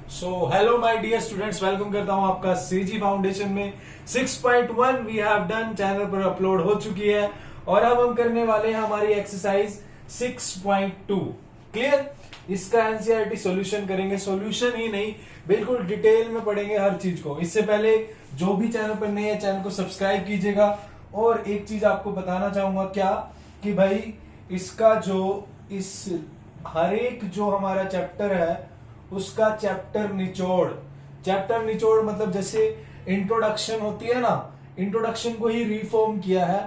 So hello my dear students, welcome करता हूं आपका सीजी फाउंडेशन में। 6.1 वी हैव डन, चैनल पर अपलोड हो चुकी है और अब हम करने वाले हैं हमारी एक्सरसाइज 6.2। क्लियर? इसका एनसीईआरटी सॉल्यूशन करेंगे, सॉल्यूशन ही नहीं बिल्कुल डिटेल में पढ़ेंगे हर चीज को। इससे पहले जो भी चैनल पर नए है चैनल को सब्सक्राइब कीजिएगा। और एक चीज आपको बताना चाहूंगा, क्या कि भाई इसका जो इस हर एक जो हमारा चैप्टर है उसका चैप्टर निचोड़ मतलब जैसे इंट्रोडक्शन होती है ना, इंट्रोडक्शन को ही रिफॉर्म किया है।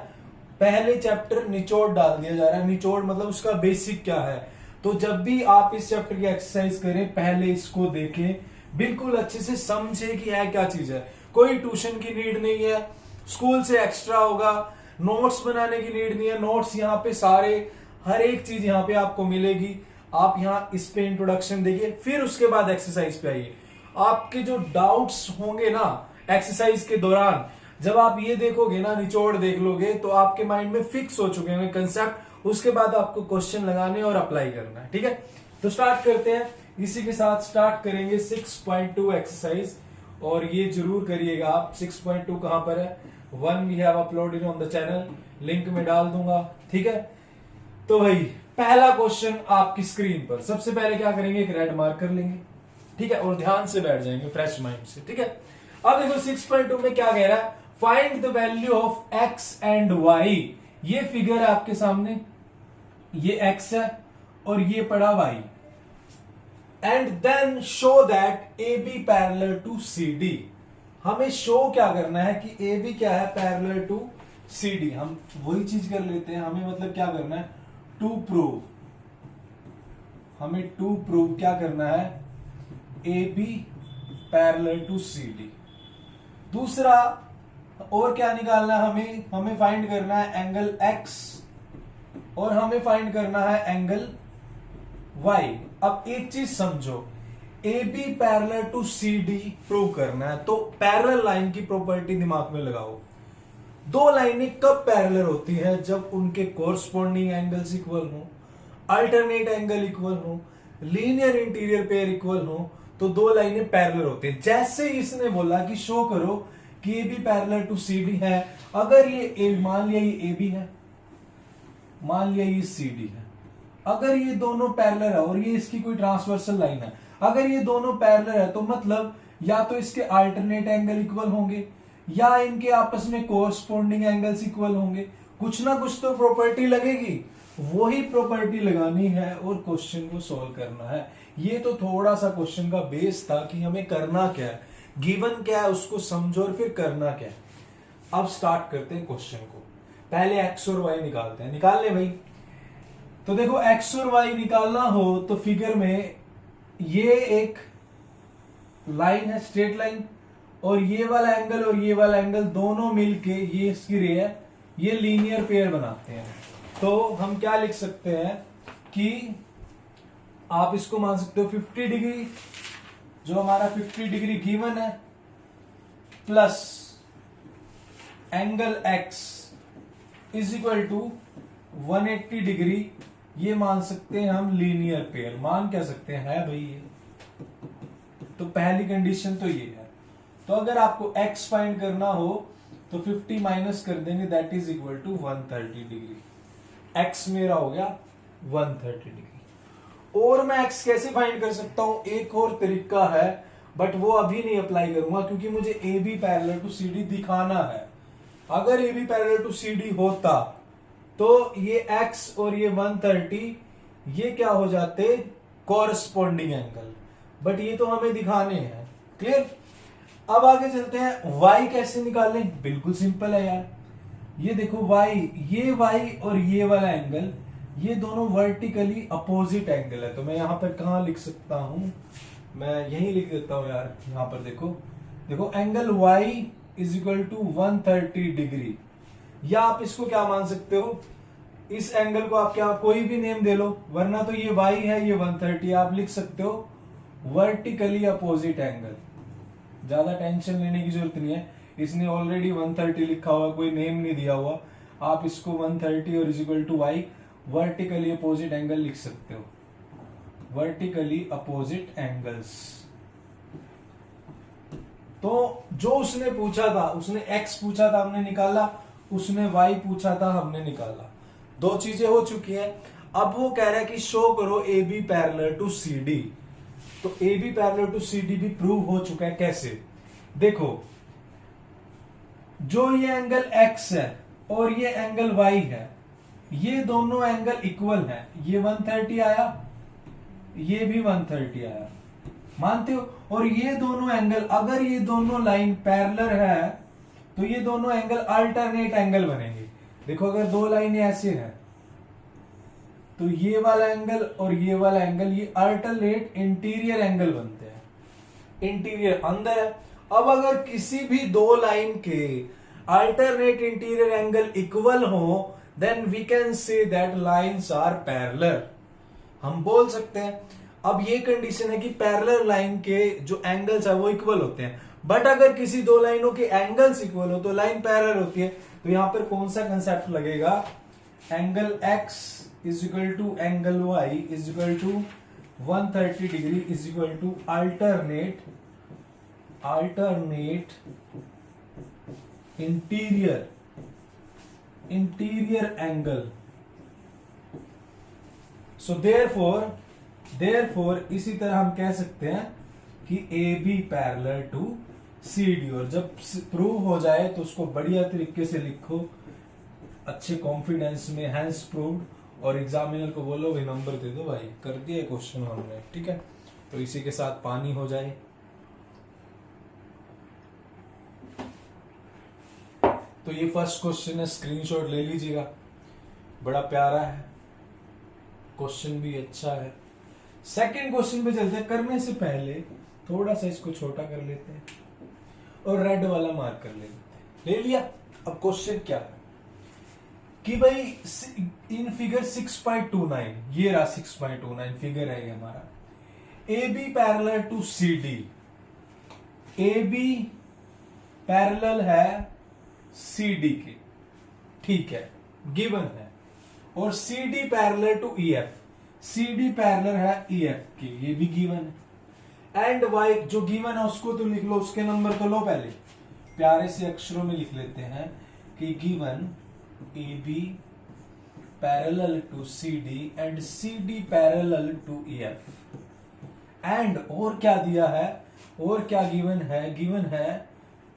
पहले चैप्टर निचोड़ डाल दिया जा रहा है। निचोड़ मतलब उसका बेसिक क्या है। तो जब भी आप इस चैप्टर की एक्सरसाइज करें पहले इसको देखें, बिल्कुल अच्छे से समझे कि है क्या चीज है। कोई ट्यूशन की नीड नहीं है, स्कूल से एक्स्ट्रा होगा, नोट्स बनाने की नीड नहीं है। नोट्स यहाँ पे सारे हर एक चीज यहाँ पे आपको मिलेगी। आप यहाँ इस पे इंट्रोडक्शन देखिए, फिर उसके बाद एक्सरसाइज पे आइए। आपके जो डाउट्स होंगे ना एक्सरसाइज के दौरान, जब आप ये देखोगे ना, निचोड़ देख लोगे, तो आपके माइंड में फिक्स हो चुके होंगे कंसेप्ट। उसके बाद आपको क्वेश्चन लगाने और अप्लाई करना है। ठीक है, तो स्टार्ट करते हैं। इसी के साथ स्टार्ट करेंगे 6.2 एक्सरसाइज। और ये जरूर करिएगा आप। 6.2 कहां पर है? 1 we have uploaded on the channel, link में डाल दूंगा। ठीक है, तो भाई पहला क्वेश्चन आपकी स्क्रीन पर। सबसे पहले क्या करेंगे, एक रेड मार्कर लेंगे। ठीक है, और ध्यान से बैठ जाएंगे फ्रेश माइंड से। ठीक है, अब देखो 6.2 में क्या कह रहा है, find the value of X and Y. ये फिगर है आपके सामने, ये एक्स है और ये पड़ा Y. And then show that A B parallel to C D. हमें शो क्या करना है कि ए बी क्या है, पैरेलल टू सी डी। हम वही चीज कर लेते हैं। हमें मतलब क्या करना है, टू प्रूव। हमें टू प्रूव क्या करना है, A B parallel to C D. दूसरा और क्या निकालना है, हमें फाइंड करना है एंगल एक्स और हमें फाइंड करना है एंगल वाई। अब एक चीज समझो, A B parallel to C D prove करना है तो पैरेलल लाइन की प्रॉपर्टी दिमाग में लगाओ। दो लाइनें कब पैरेलल होती हैं? जब उनके कोरस्पॉन्डिंग एंगल्स इक्वल हो, अल्टरनेट एंगल इक्वल हो, लीनियर इंटीरियर पेयर इक्वल हो, तो दो लाइनें पैरेलल होती हैं। जैसे इसने बोला कि शो करो कि A B parallel to C D है। अगर ये मान लिया ये ए बी है, मान लिया ये सी डी है, अगर ये दोनों पैरेलल है और ये इसकी कोई ट्रांसवर्सल लाइन है, अगर ये दोनों पैरेलल है तो मतलब या तो इसके अल्टरनेट एंगल इक्वल होंगे या इनके आपस में कोरस्पॉन्डिंग एंगल्स इक्वल होंगे। कुछ ना कुछ तो प्रॉपर्टी लगेगी, वही प्रॉपर्टी लगानी है और क्वेश्चन को सॉल्व करना है। ये तो थोड़ा सा क्वेश्चन का बेस था कि हमें करना क्या है, गिवन क्या है उसको समझो और फिर करना क्या है। अब स्टार्ट करते हैं क्वेश्चन को। पहले एक्स और वाई निकालते हैं। निकाल ले भाई। तो देखो एक्स और वाई निकालना हो तो फिगर में ये एक लाइन है, स्ट्रेट लाइन, और ये वाला एंगल और ये वाला एंगल दोनों मिलके ये इसकी रे है, ये लीनियर पेयर बनाते हैं। तो हम क्या लिख सकते हैं कि आप इसको मान सकते हो 50 डिग्री, जो हमारा 50 डिग्री गिवन है, plus angle X is equal to 180 degree. ये मान सकते हैं हम लीनियर पेयर। मान क्या सकते हैं, है भाई ये। तो पहली कंडीशन तो ये है। तो अगर आपको x फाइंड करना हो तो 50 माइनस कर देंगे, that is equal to 130 degree. x मेरा हो गया 130 डिग्री। और मैं x कैसे फाइंड कर सकता हूं, एक और तरीका है, बट वो अभी नहीं अप्लाई करूंगा क्योंकि मुझे A B parallel to C D दिखाना है। अगर A B parallel to C D होता तो ये x और ये 130 ये क्या हो जाते, कॉरस्पॉन्डिंग एंगल, बट ये तो हमें दिखाने हैं। क्लियर? अब आगे चलते हैं। y कैसे निकालें? बिल्कुल सिंपल है यार। ये देखो y, ये y और ये वाला एंगल, ये दोनों वर्टिकली अपोजिट एंगल है। तो मैं यहां पर कहां लिख सकता हूं, मैं यही लिख देता हूं यार। यहां पर देखो, देखो angle y is equal to 130 degree. या आप इसको क्या मान सकते हो, इस एंगल को आप क्या कोई भी नेम दे लो, वरना तो ये y है, ये 130, आप लिख सकते हो वर्टिकली अपोजिट एंगल। ज्यादा टेंशन लेने की जरूरत नहीं है, इसने ऑलरेडी 130 लिखा हुआ, कोई नेम नहीं दिया हुआ। आप इसको 130 और is equal to Y vertically opposite angle लिख सकते हो। वर्टिकली अपोजिट एंगल्स तो जो उसने पूछा था, उसने x पूछा था हमने निकाला, उसने y पूछा था हमने निकाला, दो चीजें हो चुकी हैं। अब वो कह रहा है कि शो करो A B parallel to C D. तो A B parallel to C D भी प्रूव हो चुका है। कैसे? देखो, जो ये एंगल x है और ये एंगल y है, ये दोनों एंगल इक्वल हैं। ये 130 आया, ये भी 130 आया, मानते हो? और ये दोनों एंगल, अगर ये दोनों लाइन पैरेलल है तो ये दोनों एंगल अल्टरनेट एंगल बनेंगे। देखो, अगर दो लाइनें ऐसे हैं तो ये वाला एंगल और ये वाला एंगल, ये अल्टरनेट इंटीरियर एंगल बनते हैं। इंटीरियर अंदर है। अब अगर किसी भी दो लाइन के अल्टरनेट इंटीरियर एंगल इक्वल हो, then we can say that lines are parallel. हम बोल सकते हैं। अब ये कंडीशन है कि पैरेलल लाइन के जो एंगल्स है वो इक्वल होते हैं। बट अगर किसी दो लाइनों के एंगल्स इक्वल हो तो लाइन पैरेलल होती है। तो यहां पर कौन सा कंसेप्ट लगेगा? Angle x is equal to angle y is equal to 130 degree is equal to alternate interior angle. So therefore इसी तरह हम कह सकते हैं कि A B parallel to C D. और जब प्रूव हो जाए तो उसको बढ़िया तरीके से लिखो, अच्छे कॉन्फिडेंस में, हैंस प्रूव्ड, और एग्जामिनर को बोलो भाई नंबर दे दो, भाई कर दिया क्वेश्चन हमने, ठीक है। तो इसी के साथ पानी हो जाए। तो ये फर्स्ट क्वेश्चन है, स्क्रीनशॉट ले लीजिएगा, बड़ा प्यारा है क्वेश्चन, भी अच्छा है। सेकंड क्वेश्चन पे चलते हैं। करने से पहले थोड़ा सा इसको छोटा कर लेते हैं और रेड वाला मार्क कर लेते हैं। ले लिया। अब क्वेश्चन क्या है कि भाई इन फिगर 6.29, ये रहा 6.29 फिगर है ये हमारा। A B parallel to C D, A B parallel है सी डी के, ठीक है, गिवन है। और C D parallel to E F, C D parallel है ई एफ के, ये भी गिवन है। एंड वाई जो गिवन है उसको तो लिख लो, उसके नंबर तो लो, पहले प्यारे से अक्षरों में लिख लेते हैं कि given A B parallel to C D and C D parallel to E F. And और क्या दिया है, और क्या गिवन है? गिवन है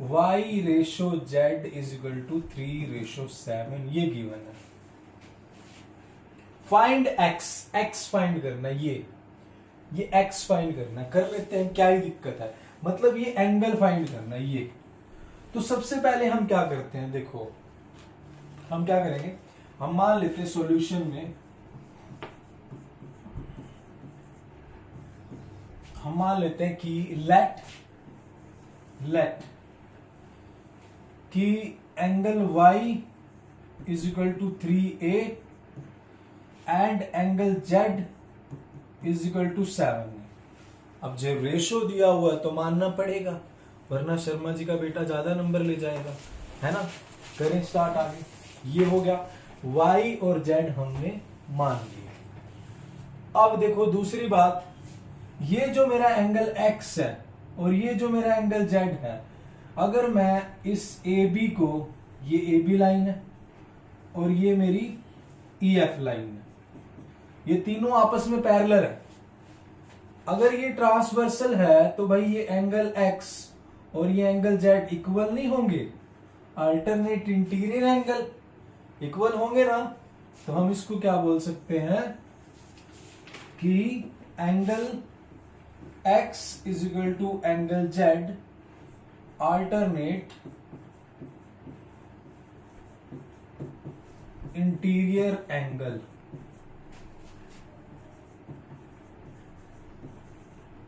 y ratio z is equal to 3:7, ये गिवन है। फाइंड x फाइंड करना, ये x फाइंड करना, कर लेते हैं, क्या ही दिक्कत है, मतलब ये एंगल फाइंड करना ये। तो सबसे पहले हम क्या करते हैं, देखो हम क्या करेंगे, हम मान लेते हैं सॉल्यूशन में, हम मान लेते हैं कि लेट कि angle y is equal to 3a and angle z is equal to 7। अब जब रेशो दिया हुआ है तो मानना पड़ेगा, वरना शर्मा जी का बेटा ज्यादा नंबर ले जाएगा, है ना। करें स्टार्ट आगे। ये हो गया, y और z हमने मान लिया। अब देखो दूसरी बात, ये जो मेरा एंगल x है और ये जो मेरा एंगल z है, अगर मैं इस AB को, ये AB लाइन है और ये मेरी EF लाइन है, ये तीनों आपस में पैरेलल है। अगर ये ट्रांसवर्सल है तो भाई ये एंगल x और ये एंगल z इक्वल नहीं होंगे, अल्टरनेट इंटीरियर एंगल इक्वल होंगे ना। तो हम इसको क्या बोल सकते हैं कि angle x is equal to angle z alternate interior angle.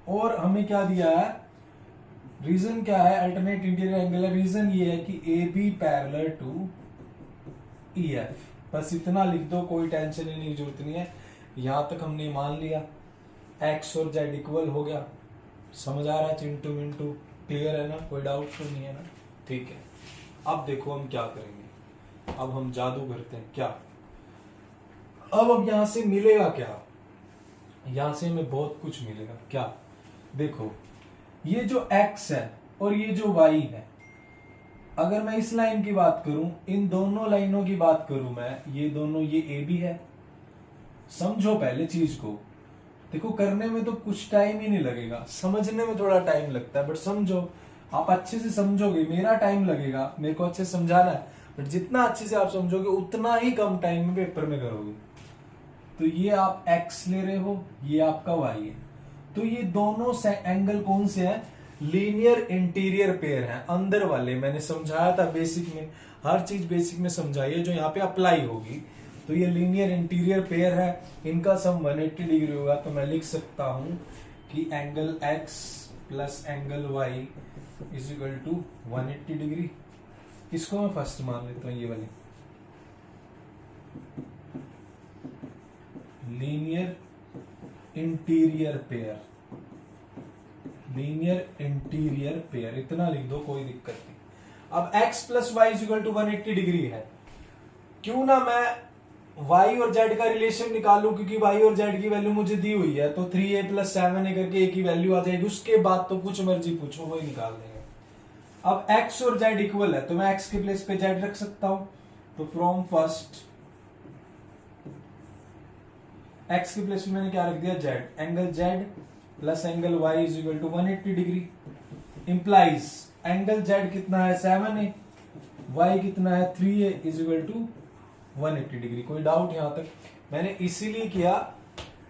और हमें क्या दिया है, रीजन क्या है, अल्टरनेट इंटीरियर एंगल है। रीजन ये है कि A B parallel to E F. बस इतना लिख दो, कोई टेंशन लेने की जरूरत नहीं है। यहां तक हमने मान लिया, एक्स और जेड इक्वल हो गया। समझ आ रहा है चिंटू मिंटू, क्लियर है ना, कोई डाउट तो नहीं है ना, ठीक है। अब देखो हम क्या करेंगे, अब हम जादू करते हैं क्या। अब यहां से मिलेगा क्या, यहां से हमें बहुत कुछ मिलेगा। क्या, देखो ये जो x है और ये जो y है, अगर मैं इस लाइन की बात करूं, इन दोनों लाइनों की बात करूं मैं, ये दोनों, ये ए बी है। समझो पहले चीज को, देखो करने में तो कुछ टाइम ही नहीं लगेगा, समझने में थोड़ा टाइम लगता है, बट समझो, आप अच्छे से समझोगे, मेरा टाइम लगेगा, मेरे को अच्छे से समझाना है, बट जितना अच्छे से आप समझोगे उतना ही कम टाइम में पेपर में करोगे। तो ये आप x ले रहे हो, ये आपका y है, तो ये दोनों एंगल कौन से हैं? लीनियर इंटीरियर पेयर हैं, अंदर वाले। मैंने समझाया था बेसिक में, हर चीज बेसिक में समझाई है जो यहाँ पे अप्लाई होगी। तो ये लीनियर इंटीरियर पेयर है, इनका सम 180 डिग्री होगा। तो मैं लिख सकता हूं कि angle x plus angle y is equal to 180 degree. इसको मैं फर्स्ट मान लेता हूं, ये वाली linear interior pair, linear interior pair, इतना लिख दो, कोई दिक्कत नहीं। अब x plus Y is equal to 180 degree है, क्यों ना मैं y और z का रिलेशन निकालूं, क्योंकि y और z की वैल्यू मुझे दी हुई है, तो 3a प्लस 7a करके एक ही वैल्यू आ जाएगी। उसके बाद तो कुछ मर्जी पूछो, वही निकाल देंगे। अब x और z इक्वल है, तो मैं x के प्लेस पे z रख सकता हूं। तो फ्रॉम फर्स्ट x के प्लेस पे मैंने क्या रख दिया? z। Angle z plus angle y is equal to 180 degree, implies angle z कितना है? 7a, y कितना है? 3a is equal to 180 degree. कोई डाउट यहां तक? मैंने इसीलिए किया,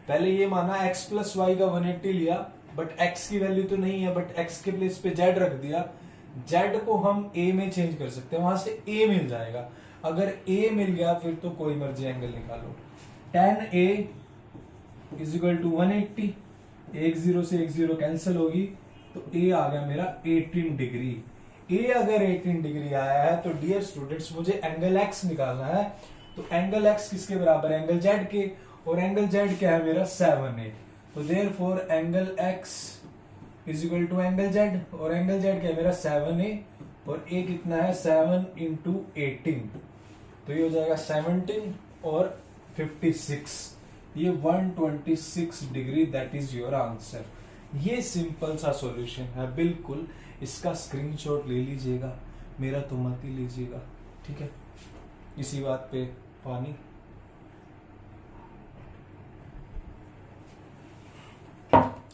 पहले ये माना x प्लस वाई का 180 लिया, बट x की वैल्यू तो नहीं है, बट x के प्लेस पे z रख दिया। z को हम a में चेंज कर सकते हैं, वहां से a मिल जाएगा। अगर a मिल गया फिर तो कोई मर्जी एंगल निकालो। tan a is equal to 180, एक जीरो से एक जीरो कैंसिल होगी, तो a आ गया मेरा 18 डिग्री। a अगर 18 डिग्री आया है तो डियर स्टूडेंट्स मुझे एंगल x निकालना है। तो एंगल x किसके बराबर है? एंगल z के, और एंगल z क्या है मेरा? 7a। तो therefore angle x is equal to angle z, और एंगल z क्या है मेरा? 7a, और a कितना है? 7 इंटू 18, तो ये हो जाएगा 17 और 56, ये 126 degree. That is your answer. ये सिंपल सा सॉल्यूशन है, बिल्कुल। इसका स्क्रीनशॉट ले लीजिएगा, मेरा तो मत ही लीजिएगा, ठीक है? इसी बात पे पानी।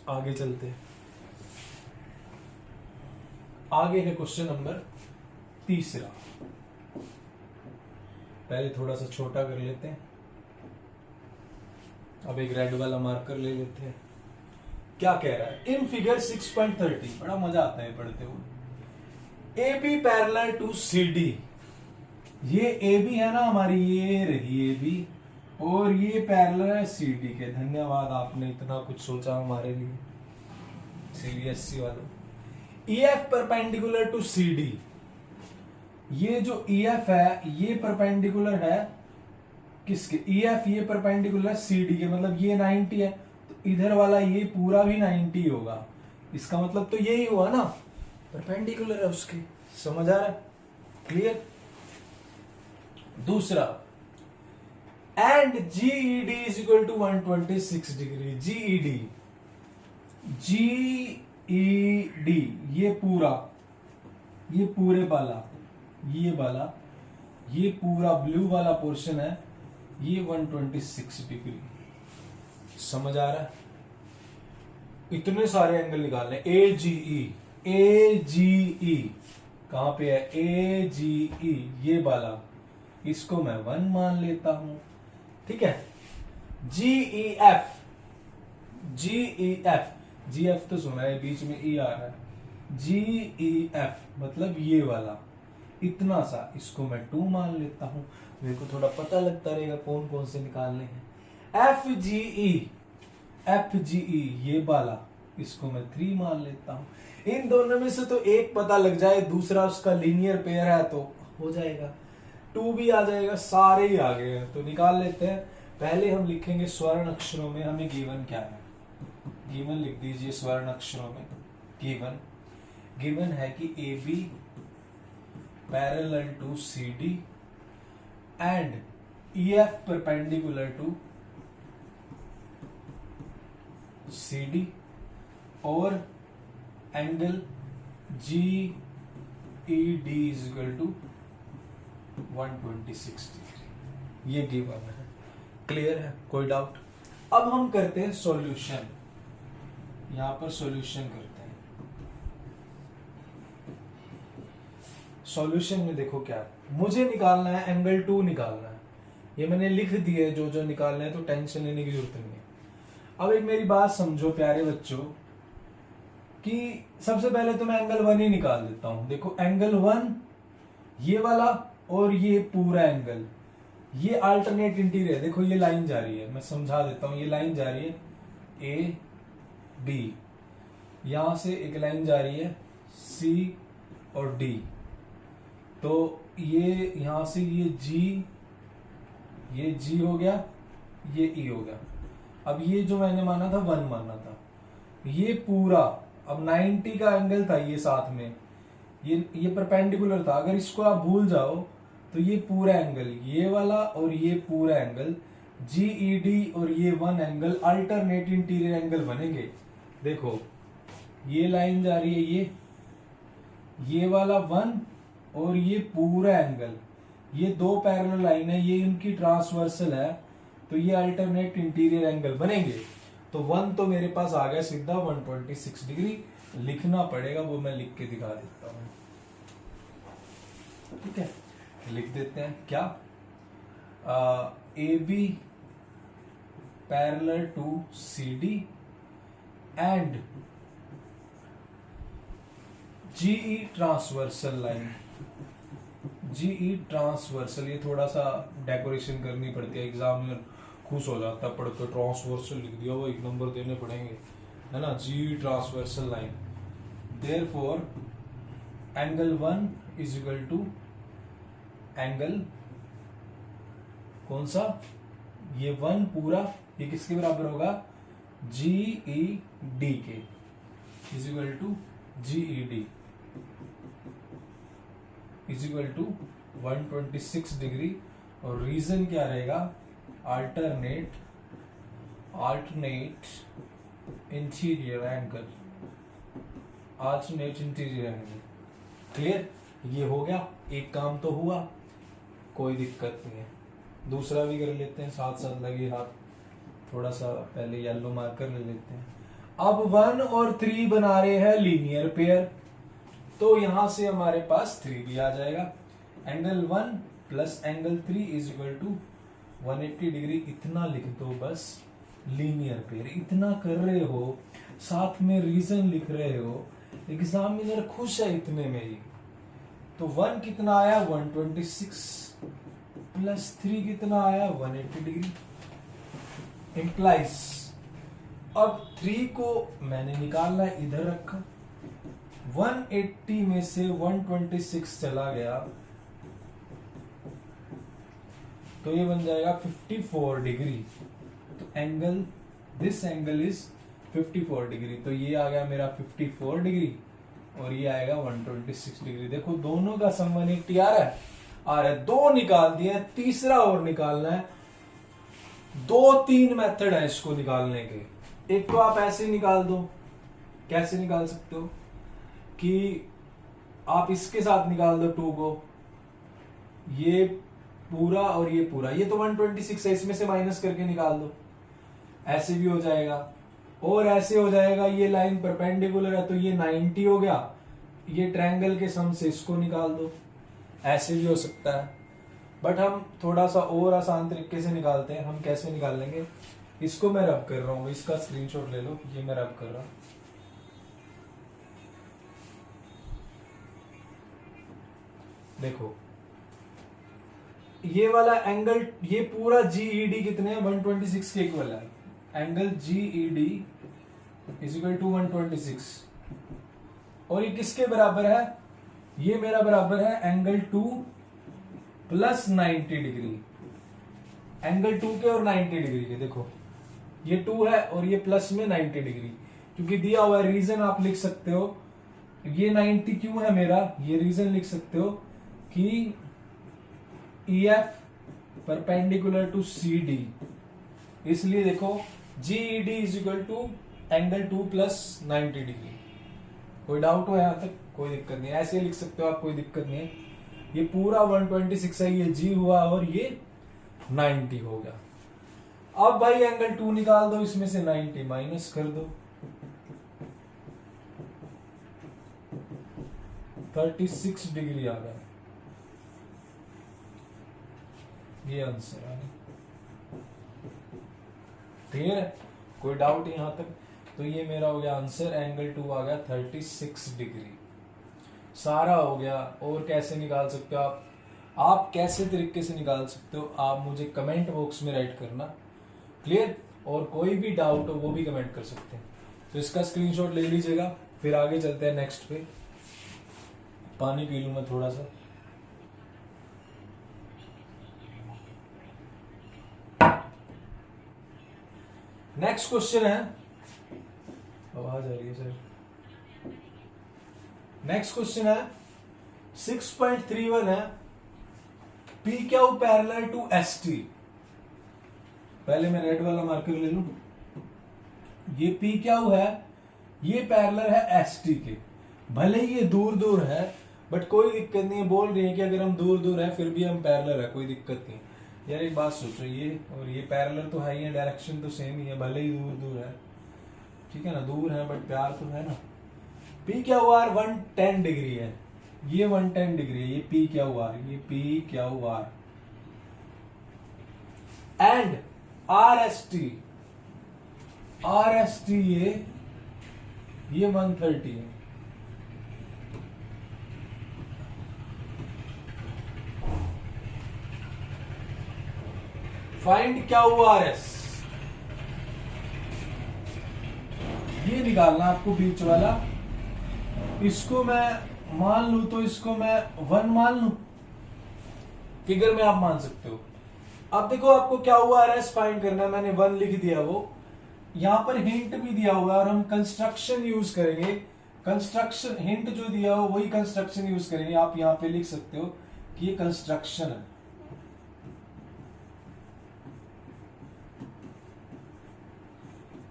आगे चलते हैं, आगे है क्वेश्चन नंबर 3। पहले थोड़ा सा छोटा कर लेते हैं, अब एक रेड वाला मार्कर ले लेते हैं। क्या कह रहा है? इन फिगर 6.30, बड़ा मजा आता है पढ़ते हुए। A B parallel to C D, ये ए बी है ना हमारी, ये रही ए बी, और ये पैरेलल है सी डी के। धन्यवाद, आपने इतना कुछ सोचा हमारे लिए, सीबीएसई वालों। E F perpendicular to C D, ये जो ई एफ है ये परपेंडिकुलर है किसके? ई एफ ये परपेंडिकुलर सी डी के, मतलब ये 90 है, तो इधर वाला ये पूरा भी 90 होगा। इसका मतलब तो यही हुआ ना, परपेंडिकुलर है उसके। समझ आ रहा है? क्लियर? दूसरा, and GED is equal to 126 degree. GED, GED ये पूरा, ये पूरे वाला, ये वाला, ये पूरा ब्लू वाला पोर्शन है, ये 126 डिग्री। समझ आ रहा है? इतने सारे एंगल निकालने। ए जी ई, ए जी ई कहां पे है? ए जी ई ये वाला, इसको मैं 1 मान लेता हूं, ठीक है? जी ई एफ, जी ई एफ, जी एफ तो सुना है, बीच में ई आ रहा है। जी ई एफ मतलब ये वाला, इतना सा, इसको मैं 2 मान लेता हूं। मेरे को थोड़ा पता लगता रहेगा कौन कौन से निकालने हैं। एफ जी ई, एफ जी ई ये वाला, इसको मैं 3 मान लेता हूं। इन दोनों में से तो एक पता लग जाए, दूसरा उसका लीनियर पेयर है तो हो जाएगा, 2 भी आ जाएगा, सारे ही आ गए हैं। तो निकाल लेते हैं। पहले हम लिखेंगे स्वर्ण अक्षरों में, हमें गिवन क्या है? गिवन लिख दीजिए स्वर्ण अक्षरों में। गिवन, गिवन है कि A B parallel to C D and E F perpendicular to C D, और angle G E D is equal to 126 degree, ये गिवन है। क्लियर है, कोई डाउट? अब हम करते हैं सॉल्यूशन, यहां पर सॉल्यूशन करते हैं। सॉल्यूशन में देखो क्या है, मुझे निकालना है एंगल 2 निकालना है, ये मैंने लिख दिया है जो जो निकालना है, तो टेंशन लेने की जरूरत नहीं है। अब एक मेरी बात समझो प्यारे बच्चों, कि सबसे पहले तो मैं एंगल 1 ही निकाल देता हूं। देखो एंगल 1 ये वाला और ये पूरा एंगल, ये अल्टरनेट इंटीरियर, देखो ये लाइन जा रही है, मैं समझा देता हूं। ये लाइन जा रही है ए बी, यहां से एक लाइन जा रही है सी और डी, तो ये यहां से ये जी हो गया, ये ई हो गया। अब ये जो मैंने माना था 1 माना था, ये पूरा अब 90 का एंगल था ये साथ में, ये परपेंडिकुलर था। अगर इसको आप भूल जाओ तो ये पूरा एंगल, ये वाला और ये पूरा एंगल जी ई डी और ये 1 एंगल अल्टरनेट इंटीरियर एंगल बनेंगे। देखो ये लाइन जा रही है, ये वाला 1 और ये पूरा एंगल, ये दो पैरेलल लाइन है, ये इनकी ट्रांसवर्सल है, तो ये अल्टरनेट इंटीरियर एंगल बनेंगे। तो 1 तो मेरे पास आ गया सीधा 126 डिग्री। लिखना पड़ेगा, वो मैं लिख के दिखा देता हूं। ठीक है, लिख देते हैं क्या, A B parallel to C D and GE transversal line, GE transversal, ये थोड़ा सा डेकोरेशन करनी पड़ती है, एग्जाम में खुश हो जाता है पढ़कर, ट्रांसवर्सल लिख दिया, वो 1 नंबर देने पड़ेंगे, है ना। GE transversal line, therefore angle 1 is equal to angle कौन सा, ये 1 पूरा, ये किसके बराबर होगा, जी ई डी के, is equal to G E D is equal to 126 degree. और रीजन क्या रहेगा, alternate interior angle, alternate interior angle. Clear, ये हो गया, एक काम तो हुआ, कोई दिक्कत नहीं है। दूसरा भी कर लेते हैं, साथ साथ लगे हाथ, थोड़ा सा पहले येलो मार्कर ले लेते हैं। अब 1 और 3 बना रहे हैं लीनियर पेयर, तो यहां से हमारे पास 3 भी आ जाएगा। Angle 1 plus angle 3 is equal to 180 degree, इतना लिख दो बस, लीनियर पेयर। इतना कर रहे हो, साथ में रीजन लिख रहे हो, एग्जामिनर खुश है इतने में ही। तो 1 कितना आया 126 प्लस 3 कितना आया 180 डिग्री, इंप्लाइज। अब 3 को मैंने निकालना है, इधर रखा, 180 में से 126 चला गया, तो ये बन जाएगा 54 डिग्री। तो angle, this angle is 54 degree, तो ये आ गया मेरा 54 डिग्री और ये आएगा 126 डिग्री। देखो दोनों का सम 180 आ रहा है, 2 निकाल दिए, तीसरा और निकालना है। 2-3 मेथड है इसको निकालने के। एक तो आप ऐसे निकाल दो, कैसे निकाल सकते हो कि आप इसके साथ निकाल दो 2 को, ये पूरा और ये पूरा, ये तो 126 है, इसमें से माइनस करके निकाल दो, ऐसे भी हो जाएगा। और ऐसे हो जाएगा, ये लाइन परपेंडिकुलर है तो ये 90 हो गया, ये ट्रायंगल के सम से इसको निकाल दो, ऐसे भी हो सकता है। बट हम थोड़ा सा और आसान तरीके से निकालते हैं। हम कैसे निकाल लेंगे, इसको मैं रब कर रहा हूं, इसका स्क्रीनशॉट ले लो, ये मैं रब कर रहा हूं। देखो ये वाला एंगल, ये पूरा जीईडी कितने हैं 126 के इक्वल है। Angle GED is equal to 126 और ये किसके बराबर है, ये मेरा बराबर है एंगल 2 प्लस 90 डिग्री, एंगल 2 के और 90 डिग्री के। देखो ये 2 है और ये प्लस में 90 डिग्री, क्योंकि दिया हुआ रीजन आप लिख सकते हो, ये 90 क्यों है मेरा, ये रीजन लिख सकते हो कि EF परपेंडिकुलर टू CD, इसलिए देखो GED is equal to angle 2 plus 90 degree. कोई डाउट हो यहाँ तक? कोई दिक्कत नहीं, ऐसे लिख सकते हो आप, कोई दिक्कत नहीं है। ये पूरा 126 है, ये जी हुआ और ये 90 हो गया। अब भाई एंगल 2 निकाल दो, इसमें से 90 माइनस कर दो, 36 डिग्री आ गया। ये आंसर है, क्लियर है? कोई डाउट है यहां तक? तो ये मेरा हो गया आंसर, एंगल 2 आ गया 36 डिग्री। सारा हो गया। और कैसे निकाल सकते हो आप कैसे तरीके से निकाल सकते हो, आप मुझे कमेंट बॉक्स में राइट करना, क्लियर? और कोई भी डाउट हो वो भी कमेंट कर सकते हैं। तो इसका स्क्रीनशॉट ले लीजिएगा, फिर आगे चलते हैं नेक्स्ट पे। पानी पी लूं मैं थोड़ा सा। नेक्स्ट क्वेश्चन है, आवाज आ रही है सर। नेक्स्ट क्वेश्चन है 6.31 है, P Q parallel to S T. पहले मैं रेड वाला मार्कर ले लूं। ये पी क्यू है, ये पैरेलल है एस टी के। भले ही ये दूर दूर है बट कोई दिक्कत नहीं है। बोल रही है कि अगर हम दूर दूर है फिर भी हम पैरेलल है, कोई दिक्कत नहीं। यार एक बात सोचो, ये और ये पैरेलल तो है ही है, डायरेक्शन तो सेम ही है, भले ही दूर दूर है, ठीक है ना, दूर है बट प्यार तो है ना। पी क्यू आर 110 डिग्री है, ये 110 डिग्री है, ये पी क्यू आर, ये P Q are and R S T ये 130 है। फाइंड क्यू आर एस, ये निकालना आपको बीच वाला। इसको मैं मान लू तो इसको मैं 1 मान लू, फिगर में आप मान सकते हो। अब देखो आपको क्यू आर एस फाइंड करना है, मैंने 1 लिख दिया, वो यहां पर हिंट भी दिया हुआ है और हम कंस्ट्रक्शन यूज करेंगे। कंस्ट्रक्शन हिंट जो दिया हो वही कंस्ट्रक्शन यूज करेंगे। आप यहां पे लिख सकते हो कि ये कंस्ट्रक्शन है।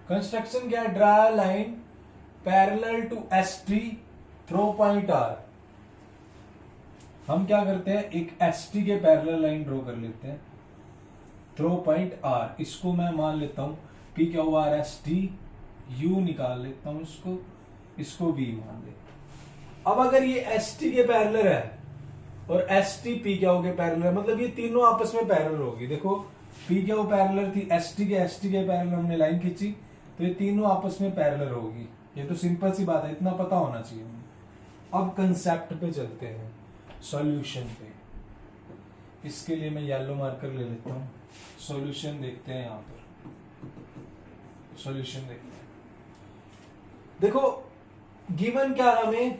कंस्ट्रक्शन क्या है? Draw line parallel to S T, through point R. हम क्या करते हैं, एक एस टी के पैरेलल लाइन ड्रॉ कर लेते हैं, थ्रो पॉइंट आर। इसको मैं मान लेता हूं P Q R S T, you निकाल लेता हूं इसको वी मान लेता। अब अगर ये एस टी के पैरेलल है और एस टी पी क्यू के पैरेलल है, मतलब ये तीनों आपस में पैरेलल होगी। देखो पी क्यू पैरेलल थी एस टी के पैरेलल हमने लाइन खींची, तो ये तीनों आपस में पैरेलल होगी। ये तो सिंपल सी बात है, इतना पता होना चाहिए। अब कंसेप्ट पे चलते हैं, सॉल्यूशन पे। इसके लिए मैं येलो मार्कर ले लेता हूं। सॉल्यूशन देखते हैं, यहां पर सॉल्यूशन देखते हैं। देखो गिवन क्या हमें,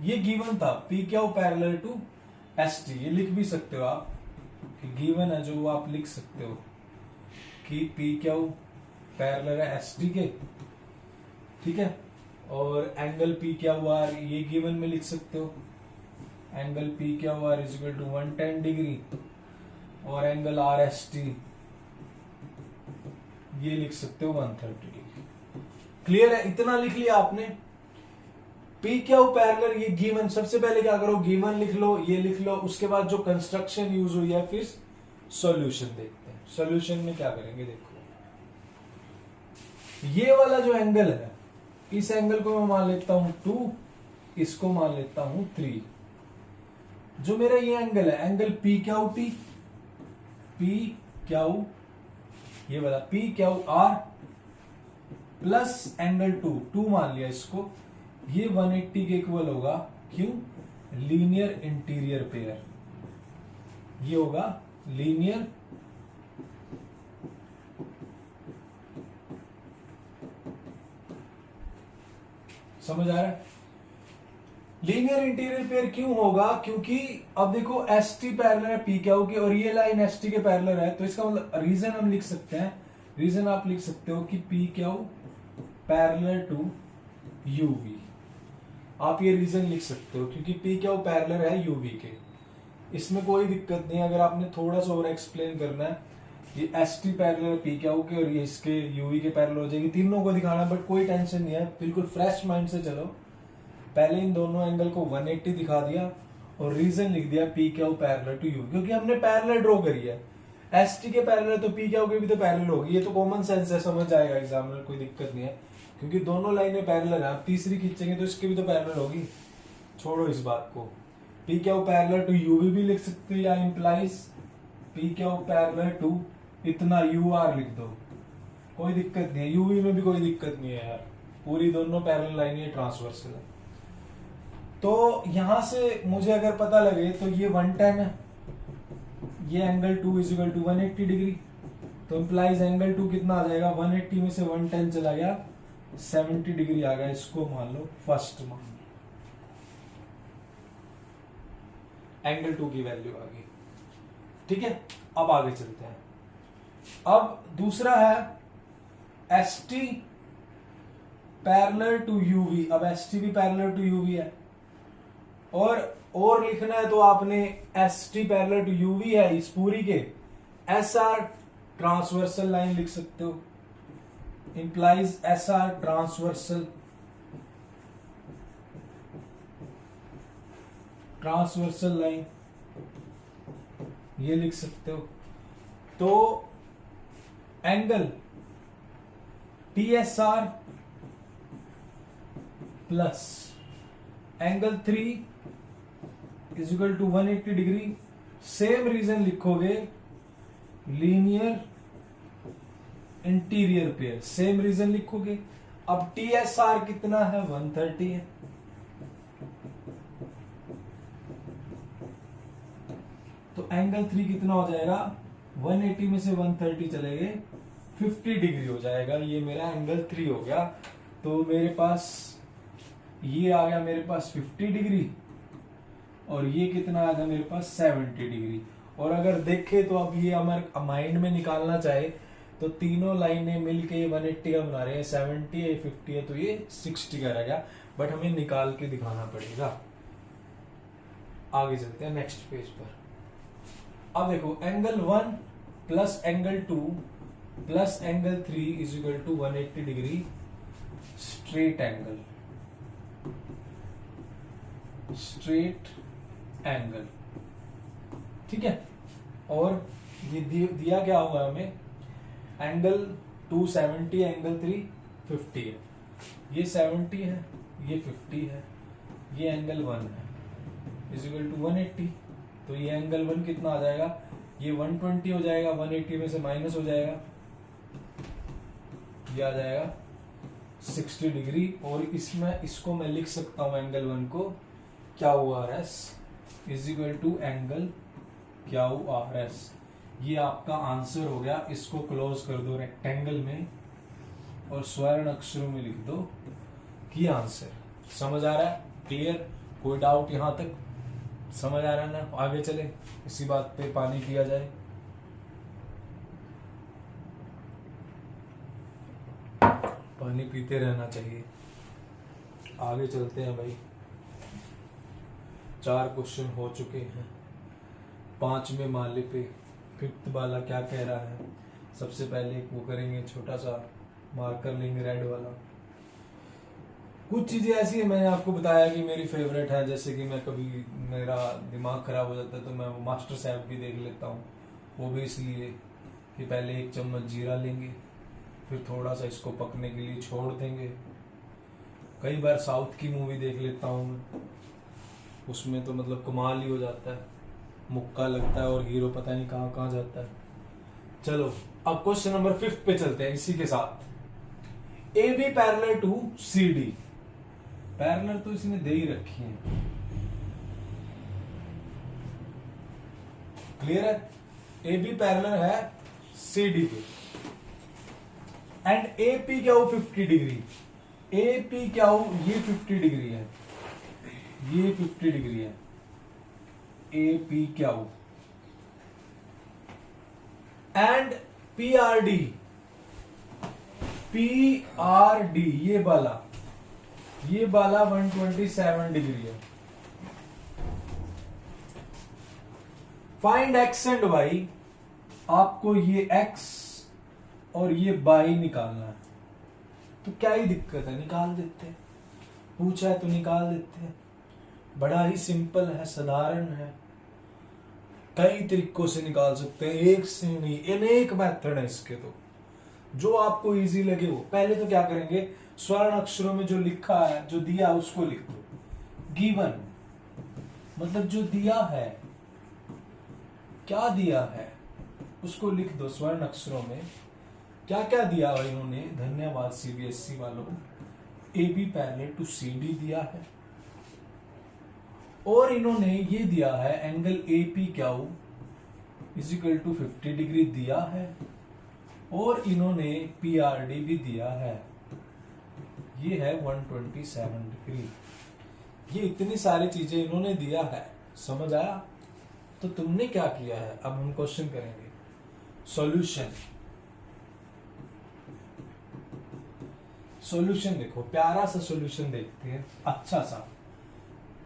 ये गिवन था P Q parallel to S T. ये लिख भी सकते हो आप कि गिवन है, जो आप लिख सकते हो कि पी क्यू पैरेलल है एस टी के, ठीक है। और एंगल पी क्यू आर ये गिवन में लिख सकते हो, angle P Q R is equal to 110 degree, और एंगल आर एस टी ये लिख सकते हो 130 डिग्री। क्लियर है? इतना लिख लिया आपने। पी क्यू पैरेलल ये गिवन, सबसे पहले क्या करो, गिवन लिख लो, ये लिख लो। उसके बाद जो कंस्ट्रक्शन यूज हुई है, फिर सॉल्यूशन देखते हैं। सॉल्यूशन में क्या करेंगे, देखो ये वाला जो एंगल है, इस एंगल को मैं मान लेता हूं 2, इसको मान लेता हूं 3। जो मेरा ये एंगल है, angle P Q T, P Q, ये वाला P Q are plus angle 2 मान लिया इसको, ये 180 के इक्वल होगा। क्यों? लीनियर इंटीरियर पेयर, ये होगा लीनियर समझ आ रहा है? लीनियर इंटीरियर पेयर क्यों होगा? क्योंकि अब देखो एस टी पैरेलल है पी क्यू के और ये लाइन एस टी के पैरेलल है, तो इसका मतलब रीजन हम लिख सकते हैं, रीजन आप लिख सकते हो कि P Q parallel to UV. आप ये रीजन लिख सकते हो क्योंकि पी क्यू पैरेलल है यूवी के। इसमें कोई दिक्कत नहीं है। अगर आपने थोड़ा सा और एक्सप्लेन करना है, ये S T parallel P Q के और ये इसके यूवी के पैरेलल हो जाएगी, तीनों को दिखाना, बट कोई टेंशन नहीं है, बिल्कुल फ्रेश माइंड से चलो। पहले इन दोनों एंगल को 180 दिखा दिया और रीजन लिख दिया P Q parallel to U, क्योंकि हमने पैरेलल ड्रॉ करी है। एस टी के पैरेलल तो पी क्यू के भी तो पैरेलल होगी, ये तो कॉमन सेंस है, समझ जाएगा एग्जामिनर, कोई दिक्कत नहीं है, क्योंकि दोनों लाइनें पैरेलल है। अब तीसरी खींचेंगे तो इसकी भी तो पैरेलल होगी, छोड़ो इस बात को। P Q parallel to U भी लिख सकते हो, या implies P Q parallel to इतना यू आर लिख दो, कोई दिक्कत नहीं है। यूवी में भी कोई दिक्कत नहीं है यार, पूरी दोनों पैरेलल लाइनें ट्रांसवर्सल है। तो यहां से मुझे अगर पता लगे तो ये 110 है, ये angle 2 is equal to 180 degree, तो इंप्लाइज एंगल 2 कितना आ जाएगा, 180 में से 110 चला गया, 70 डिग्री आ गया। इसको मान लो फर्स्ट मान लो, एंगल 2 की वैल्यू आ गई। ठीक है, अब आगे चलते हैं। अब दूसरा है S T parallel to UV. अब एस टी भी पैरेलल टू यूवी है, और लिखना है तो आपने S T parallel to UV है इस पूरी के, एस आर ट्रांसवर्सल लाइन लिख सकते हो, implies S R transversal line, ये लिख सकते हो। तो angle T S R plus angle 3 is equal to 180 degree. Same reason लिखोगे, linear interior pair, same reason लिखोगे। अब टी एस आर कितना है, 130 है, तो एंगल 3 कितना हो जाएगा, 180 में से 130 चले गए, 50 डिग्री हो जाएगा। ये मेरा एंगल 3 हो गया। तो मेरे पास ये आ गया मेरे पास 50 डिग्री, और ये कितना आ गया मेरे पास 70 डिग्री। और अगर देखे तो अब ये हमारे माइंड में निकालना चाहे तो तीनों लाइनें मिलके 180 का बना रहे हैं, 70 है 50 है, तो ये 60 का रहेगा, बट हमें निकाल के दिखाना पड़ेगा। आगे चलते हैं नेक्स्ट पेज पर। अब देखो, angle 1 plus angle 2 plus angle 3 is equal to 180 degree straight angle, ठीक है। और ये दिया क्या हुआ है हमें, एंगल 2 70 है, एंगल 3 50 है, ये 70 है, ये 50 है, ये एंगल 1 है, इज इक्वल टू 180। तो ये एंगल 1 कितना आ जाएगा, ये 120 हो जाएगा, 180 में से माइनस हो जाएगा, ये आ जाएगा 60 डिग्री। और इसमें इसको मैं लिख सकता हूं एंगल 1 को Q R S is equal to angle Q R S. ये आपका आंसर हो गया। इसको क्लोज कर दो रेक्टेंगल में और स्वर्ण अक्षरों में लिख दो कि आंसर। समझ आ रहा है, क्लियर, कोई डाउट यहां तक, समझ आ रहा है ना। आगे चले, इसी बात पे पानी पिया जाए। पानी पीते रहना चाहिए। आगे चलते हैं भाई। 4 क्वेश्चन हो चुके हैं। 5वें माले पे 5th वाला क्या कह रहा है। सबसे पहले वो करेंगे, छोटा सा मार्कर लेंगे रेड वाला। कुछ चीजें ऐसी है, मैंने आपको बताया कि मेरी फेवरेट है, जैसे कि मैं कभी मेरा दिमाग खराब हो जाता है तो मैं मास्टर साहब भी देख लेता हूँ। वो भी इसलिए कि पहले 1 चम्मच जीरा लेंगे, फिर थोड़ा सा इसको पकने के लिए छोड़ देंगे। कई बार साउथ की मूवी देख लेता हूँ मैं, उसमें तो मतलब कमाल ही हो जाता है, मुक्का लगता है और हीरो पता नहीं कहाँ कहाँ जाता है। चलो अब क्वेश्चन नंबर 5 पे चलते हैं इसी के साथ। A B parallel to C D, parallel तो इसने दे ही रखी है, क्लियर है। ए बी पैरेलल है सी डी पे, एंड ए पी क्या हो 50 डिग्री, ए पी क्या हो ये 50 डिग्री है, ये 50 डिग्री है, ए पी क्या हो, and P R D, P R D ये बाला 127 डिग्री है। फाइंड एक्स एंड वाई, आपको ये एक्स और ये वाई निकालना है। तो क्या ही दिक्कत है, निकाल देते हैं। पूछा है तो निकाल देते हैं। बड़ा ही सिंपल है, साधारण है, कई तरीकों से निकाल सकते हैं, एक से नहीं, अनेक मेथड है इसके। तो जो आपको इजी लगे वो। पहले तो क्या करेंगे, स्वर्ण अक्षरों में जो लिखा है, जो दिया उसको लिख दो। गिवन मतलब जो दिया है, क्या दिया है उसको लिख दो स्वर्ण अक्षरों में। क्या क्या दिया है इन्होंने, धन्यवाद सीबीएसई वालों। AB पैरेलल टू CD दिया है, और इन्होंने ये दिया है angle APQ is equal to 50 degree दिया है, और इन्होंने PRD भी दिया है, ये है 127 डिग्री। ये इतनी सारी चीजें इन्होंने दिया है, समझ आया? तो तुमने क्या किया है, अब हम क्वेश्चन करेंगे। सॉल्यूशन, सॉल्यूशन देखो, प्यारा सा सॉल्यूशन देखते हैं, अच्छा सा।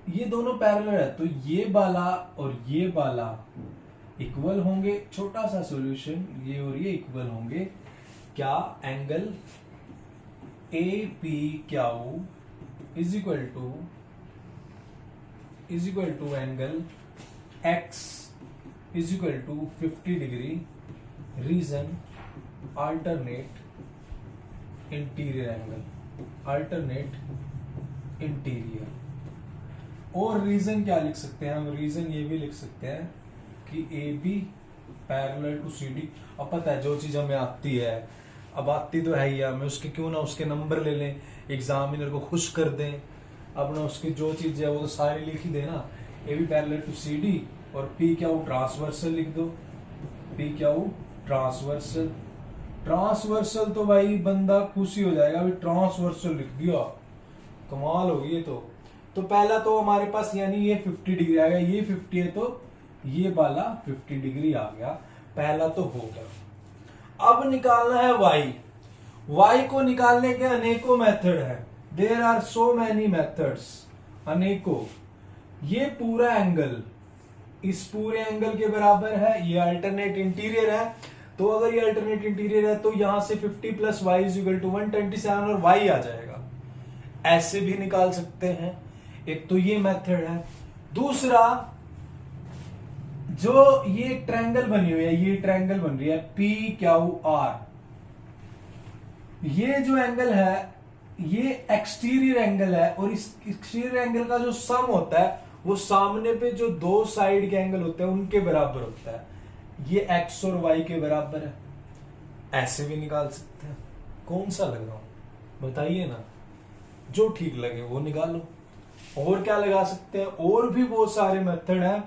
ये दोनों पैरेलल है तो ये वाला और ये वाला इक्वल होंगे। छोटा सा सॉल्यूशन, ये और ये इक्वल होंगे। क्या, angle APQ is equal to angle X is equal to 50 degree. Reason, alternate interior angle, alternate interior. और रीजन क्या लिख सकते हैं हम, रीजन ये भी लिख सकते हैं कि AB पैरेलल टू CD। अब पता है जो चीज हमें आती है, अब आती तो है ही, हमें उसके क्यों ना उसके नंबर ले लें, एग्जामिनर को खुश कर दें। अपना उसकी जो चीज है वो तो सारी लिख ही देना। AB पैरेलल टू CD और PQ ट्रांसवर्सल लिख दो। PQ ट्रांसवर्सल, ट्रांसवर्सल तो भाई बंदा खुशी हो जाएगा, भाई ट्रांसवर्सल लिख दिया, कमाल होगी ये तो पहला तो हमारे पास यानी ये 50 डिग्री आ गया, ये 50 है तो ये वाला 50 डिग्री आ गया, पहला तो हो गया। अब निकालना है y को निकालने के अनेकों मेथड है, there are so many methods, अनेकों। ये पूरा एंगल इस पूरे एंगल के बराबर है, ये अल्टरनेट इंटीरियर है, तो अगर ये अल्टरनेट इंटीरियर है तो यहां से 50 plus y is equal to 127 और y आ जाएगा। ऐसे भी निकाल सकते हैं, एक तो ये मेथड है। दूसरा, जो ये ट्रायंगल बनी हुई है, ये ट्रायंगल बन रही है PQR, ये जो एंगल है ये एक्सटीरियर एंगल है, और इस एक्सटीरियर एंगल का जो सम होता है वो सामने पे जो दो साइड के एंगल होते हैं उनके बराबर होता है। ये x और y के बराबर है। ऐसे भी निकाल सकते हैं। कौन सा लग रहा हूं बताइए ना, जो ठीक लगे वो निकालो। और क्या लगा सकते हैं, और भी बहुत सारे मेथड हैं।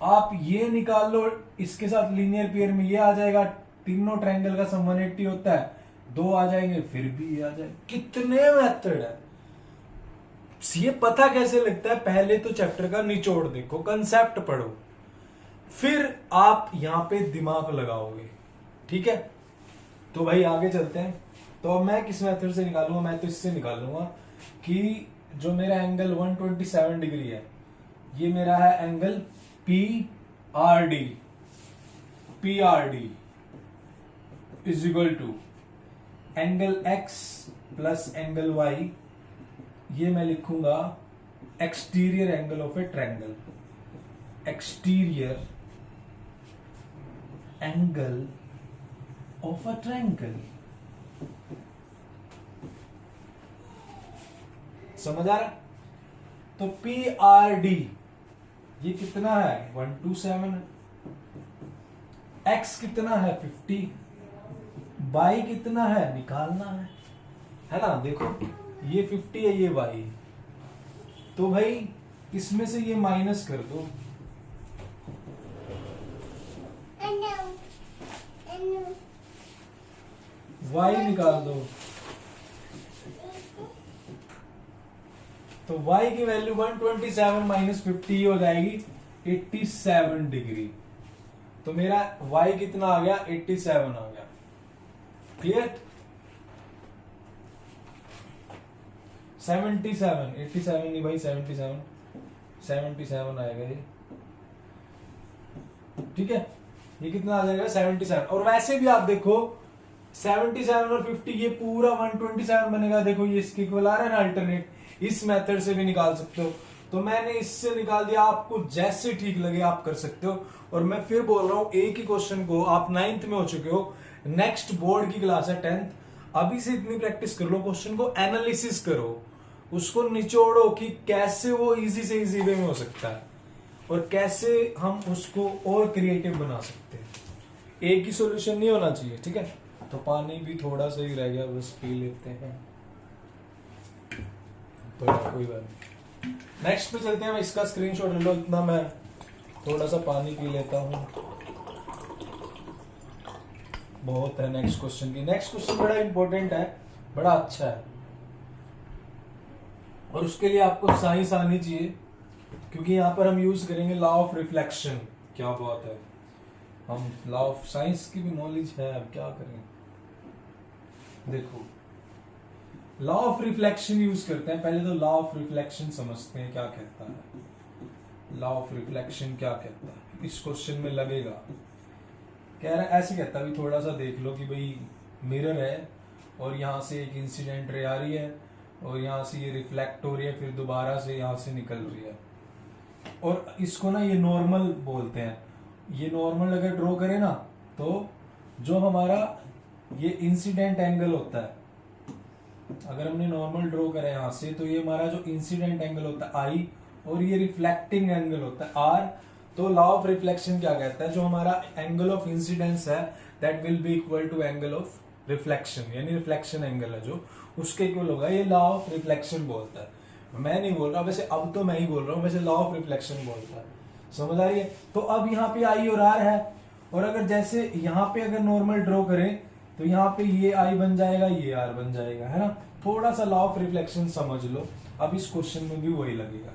आप ये निकाल लो, इसके साथ लीनियर पेयर में ये आ जाएगा, तीनों ट्रायंगल का सम 180 होता है, दो आ जाएंगे फिर भी ये आ जाएगा। कितने मेथड है, ये पता कैसे लगता है, पहले तो चैप्टर का निचोड़ देखो, कंसेप्ट पढ़ो, फिर आप यहां पे दिमाग लगाओगे। ठीक है, तो भाई आगे चलते हैं। तो अब मैं किस मेथड से निकालूंगा, मैं तो इससे निकालूंगा कि जो मेरा एंगल 127 डिग्री है, ये मेरा है angle PRD is equal to angle X plus angle Y, ये मैं लिखूंगा exterior angle of a triangle, exterior angle of a triangle. समझ आ रहा? तो PRD ये कितना है, 127 है। X कितना है, 50। Y कितना है, निकालना है ना। देखो ये 50 है, ये Y, तो भाई इसमें से ये माइनस कर दो, Y निकाल दो, तो y की वैल्यू 127 माइनस 50 हो जाएगी 87 डिग्री। तो मेरा y कितना आ गया, 87 आ गया। क्लियर? 77, 87 नहीं भाई, 77 आएगा ये। ठीक है, ये कितना आ जाएगा, 77। और वैसे भी आप देखो 77 और 50 ये पूरा 127 बनेगा। देखो ये इसके इक्वल आ रहा है ना अल्टरनेट। इस मेथड से भी निकाल सकते हो, तो मैंने इससे निकाल दिया। आपको जैसे ठीक लगे आप कर सकते हो। और मैं फिर बोल रहा हूं, एक ही क्वेश्चन को आप 9th में हो चुके हो, नेक्स्ट बोर्ड की क्लास है 10th, अभी से इतनी प्रैक्टिस कर लो, क्वेश्चन को एनालिसिस करो, उसको निचोड़ो कि कैसे वो इजी से इजी वे में हो सकता है और कैसे हम उसको और क्रिएटिव बना सकते हैं। एक ही सॉल्यूशन नहीं होना चाहिए, ठीक है। तो पानी भी थोड़ा सा ही रह गया, बस पी लेते हैं, तो कोई बात नहीं। नेक्स्ट पे चलते हैं। इसका स्क्रीनशॉट ले लो, इतना मैं थोड़ा सा पानी पी लेता हूँ, बहुत है। नेक्स्ट क्वेश्चन की, नेक्स्ट क्वेश्चन बड़ा इंपॉर्टेंट है, बड़ा अच्छा है, और उसके लिए आपको साइंस आनी चाहिए, क्योंकि यहां पर हम यूज करेंगे लॉ ऑफ रिफ्लेक्शन। क्या बात है, हम लॉ ऑफ साइंस की भी नॉलेज है, अब क्या करें। देखो लॉ ऑफ रिफ्लेक्शन यूज करते हैं। पहले तो लॉ ऑफ रिफ्लेक्शन समझते हैं क्या कहता है। लॉ ऑफ रिफ्लेक्शन क्या कहता है, इस क्वेश्चन में लगेगा, कह रहा है ऐसे कहता है, थोड़ा सा देख लो कि भाई मिरर है और यहां से एक इंसिडेंट रे आ रही है और यहां से ये रिफ्लेक्ट हो रही है, फिर दोबारा से यहां से निकल रही है, और इसको ना ये नॉर्मल बोलते हैं। ये नॉर्मल अगर ड्रॉ करें ना, तो जो हमारा ये इंसिडेंट एंगल होता है, अगर हमने नॉर्मल ड्रॉ करा यहां से, तो ये हमारा जो इंसिडेंट एंगल होता है आई, और ये रिफ्लेक्टिंग एंगल होता है आर। तो लॉ ऑफ रिफ्लेक्शन क्या कहता है, जो हमारा एंगल ऑफ इंसिडेंस है that will be equal to angle of reflection, यानी रिफ्लेक्शन एंगल है जो उसके इक्वल होगा, ये लॉ ऑफ रिफ्लेक्शन बोलता है। मैं नहीं बोल रहा, वैसे अब तो मैं ही बोल रहा हूँ, वैसे लॉ ऑफ रिफ्लेक्शन बोलता है, समझ आ रही है। तो अब यहाँ पे आई और आर है, और अगर जैसे यहाँ पे अगर नॉर्मल ड्रॉ करें तो यहाँ पे ये आई बन जाएगा, ये आर बन जाएगा, है ना। थोड़ा सा लॉ ऑफ रिफ्लेक्शन समझ लो, अब इस क्वेश्चन में भी वही लगेगा।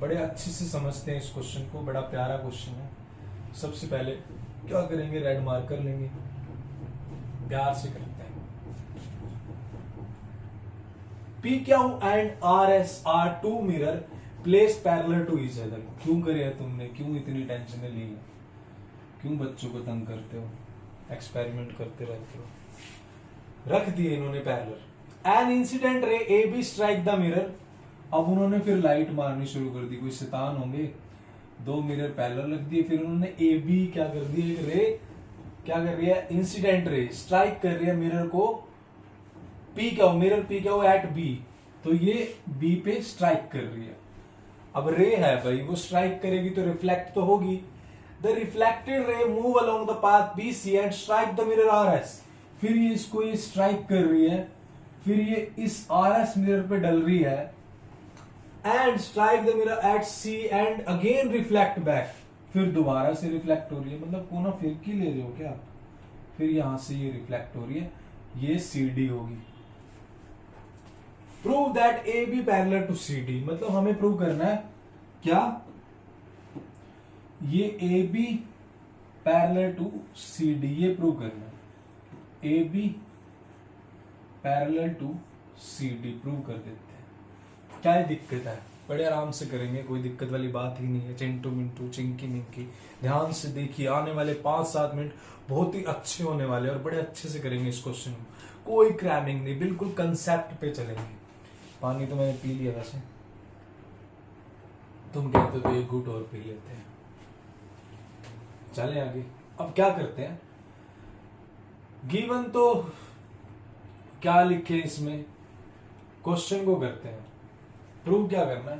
बड़े अच्छे से समझते हैं इस क्वेश्चन को, बड़ा प्यारा क्वेश्चन है। सबसे पहले क्या करेंगे, रेड मार्कर लेंगे, प्यार से करते हैं। P Q and R S are two mirror place parallel to each other. क्यों करे है तुमने, क्यों इतनी टेंशन ली है, क्यों बच्चों को तंग करते हो, एक्सपेरिमेंट करते रहते हो। रख दिए इन्होंने parallel. An incident ray A B strike the mirror. अब उन्होंने फिर लाइट मारनी शुरू कर दी, कोई शैतान होंगे। दो मिरर पैरेलल रख दिए, फिर उन्होंने ए बी क्या कर दिया, एक रे क्या कर रही है, इंसिडेंट रे स्ट्राइक कर रही है मिरर को, पी क्या हो, मिरर पी क्या हो एट बी, तो ये बी पे स्ट्राइक कर रही है। अब रे है भाई, वो स्ट्राइक करेगी तो रिफ्लेक्ट तो होगी। The reflected ray move along the path B C and strike the mirror R S. फिर ये इसको ये स्ट्राइक कर रही है, फिर ये इस आर एस मिरर पे डल रही है, and strike the mirror at C and again reflect back. फिर दोबारा से रिफ्लेक्ट हो रही है, मतलब कोना फिर की ले रहे हो क्या। फिर यहां से ये रिफ्लेक्ट हो रही है, ये सी डी होगी। Prove that A B parallel to C D, मतलब हमें प्रूव करना है क्या, ये A B parallel to C D, ये प्रूव करना है। A B parallel to C D prove कर देते हैं। क्या दिक्कत है, बड़े आराम से करेंगे, कोई दिक्कत वाली बात ही नहीं है। चिंटू मिंटू चिंकी मिंकी, ध्यान से देखिए, आने वाले 5-7 मिनट बहुत ही अच्छे होने वाले और बड़े अच्छे से करेंगे इस क्वेश्चन को। कोई क्रैमिंग नहीं, बिल्कुल कंसेप्ट पे चलेंगे। पानी तो मैंने पी लिया, वैसे तुम कहते तो एक घूंट और पी लेते हैं। चले आगे। अब क्या करते हैं, गिवन तो क्या लिखे इसमें, क्वेश्चन को करते हैं। प्रूव क्या करना है,